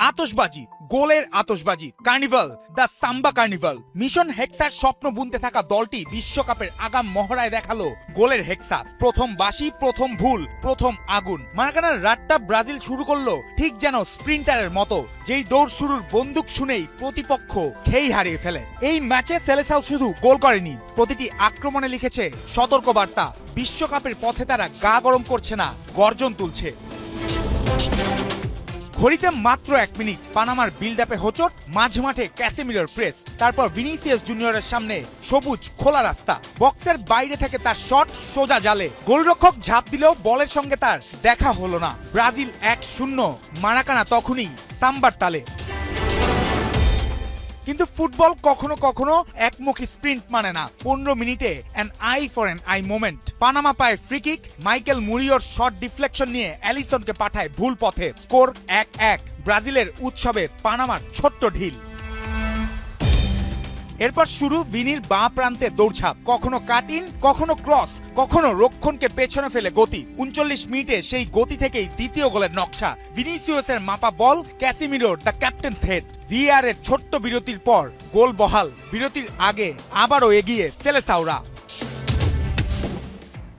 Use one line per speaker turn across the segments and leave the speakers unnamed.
আতশবাজি, গোলের আতশবাজি, carnival, the samba carnival. Mission হেক্সার স্বপ্ন বুনতে থাকা দলটি বিশ্বকাপের আগাম মহড়ায় দেখালো গোলের হেক্সা। প্রথম বাঁশি, প্রথম ভুল, প্রথম আগুন। মারাকানার রাতটা ব্রাজিল শুরু করলো ঠিক যেন স্প্রিন্টারের মতো, যেই দৌড় শুরুর বন্দুক শুনেই প্রতিপক্ষ খেই হারিয়ে ফেলে। এই ম্যাচে সেলেসাও শুধু গোল করেনি, প্রতিটি আক্রমণে লিখেছে সতর্কবার্তা। বিশ্বকাপের পথে তারা গা গরম করছে না, গর্জন তুলছে। ঘড়িতে মাত্র 1 মিনিট, পানামার বিল্ড আপে হোঁচট, মাঝমাঠে ক্যাসেমিরোর প্রেস, তারপর ভিনিসিয়াস জুনিয়রের সামনে সবুজ খোলা রাস্তা। বক্সের বাইরে থেকে তার শট সোজা জালে, গোলরক্ষক ঝাঁপ দিলেও বলের সঙ্গে তার দেখা হলো না। ব্রাজিল 1-0, মারাকানা তখনই সাম্বার তালে। কিন্তু ফুটবল কখনো কখনো একমুখী স্প্রিন্ট মানে না। 15 মিনিটে an eye for an eye moment. Panama পায় ফ্রি কিক, মাইকেল মুরিওর শট ডিফ্লেকশন নিয়ে অ্যালিসনকে পাঠায় ভুল পথে। স্কোর 1-1। ব্রাজিলের উৎসবে পানামার ছোট্ট ঢিল। এরপর শুরু ভিনির বাঁ প্রান্তে দৌড়ঝাঁপ, কখনো কাট ইন, কখনো ক্রস, কখনো রক্ষণকে পেছনে ফেলে গতি। 39 মিনিটে সেই গতি থেকেই দ্বিতীয় গোলের নকশা। ভিনিসিয়াসের মাপা বল, ক্যাসিমিরোর দ্য ক্যাপ্টেন্স হেড। ভিআর এর ছোট্ট বিরতির পর গোল বহাল। বিরতির আগে আবারও এগিয়ে সেলেসাওরা।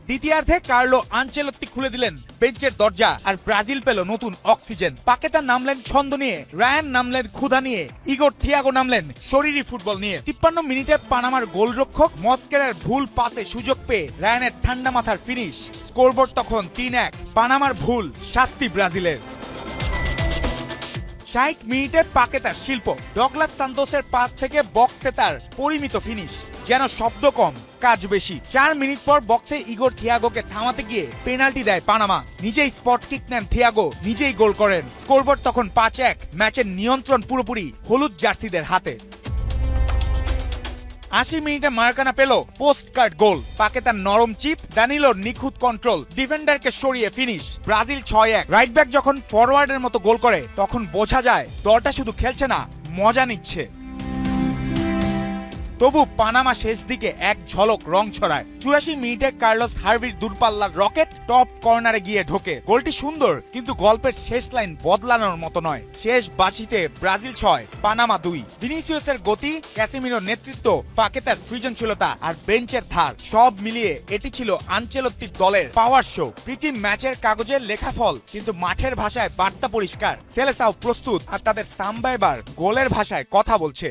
দ্বিতীয়ার্ধে কার্লো আনচেলত্তি খুলে দিলেন বেঞ্চের দরজা, আর ব্রাজিল পেল নতুন অক্সিজেন। পাকেতা নামলেন ছন্দ নিয়ে, রায়ান নামলেন ক্ষুধা নিয়ে, ইগোর থিয়াগো নামলেন শরীরী ফুটবল নিয়ে। 53 মিনিটে পানামার গোলরক্ষক মস্কেরার ভুল পাসে সুযোগ পেয়ে রায়ানের ঠান্ডা মাথার ফিনিশ। স্কোরবোর্ড তখন 3-1। পানামার ভুল, শাস্তি ব্রাজিলের। 60 মিনিটে পাকেতার শিল্প, ডগলাস সান্তোসের পাস থেকে বক্সে তার পরিমিত ফিনিশ। যেন শব্দ কম, কাজ বেশি। 4 মিনিট পর বক্সে ইগোর থিয়াগোকে থামাতে গিয়ে পেনাল্টি দেয় পানামা। নিজেই স্পট কিক নেন থিয়াগো, নিজেই গোল করেন। স্কোরবোর্ড তখন 5-1। ম্যাচের নিয়ন্ত্রণ পুরোপুরি হলুদ জার্সিদের হাতে। 80 মিনিটে মারাকানা পেল পোস্ট কার্ড গোল। পাকেতার নরম চিপ, দানিলোর নিখুঁত কন্ট্রোল, ডিফেন্ডারকে সরিয়ে ফিনিশ। ব্রাজিল 6-1। রাইট ব্যাক যখন ফরওয়ার্ডের মতো গোল করে তখন বোঝা যায় দলটা শুধু খেলছে না, মজা নিচ্ছে। তবু পানামা শেষ দিকে এক ঝলক রং ছড়ায়। 84 মিনিটে কার্লোস হার্ভির দূরপাল্লার রকেট টপ কর্নারে গিয়ে ঢোকে। গোলটি সুন্দর, কিন্তু গল্পের শেষ লাইন বদলানোর মতো নয়। শেষ বাঁশিতে ব্রাজিল 6, পানামা 2। ভিনিসিয়াসের গতি, ক্যাসিমিরোর নেতৃত্ব, পাকেতার সৃজনশীলতা আর বেঞ্চের ধার, সব মিলিয়ে এটি ছিল আনচেলত্তির দলের পাওয়ার শো। প্রীতি ম্যাচের কাগজের লেখা ফল, কিন্তু মাঠের ভাষায় বার্তা পরিষ্কার। সেলেসাও প্রস্তুত, আর তাদের সাম্বা এবার গোলের ভাষায় কথা বলছে।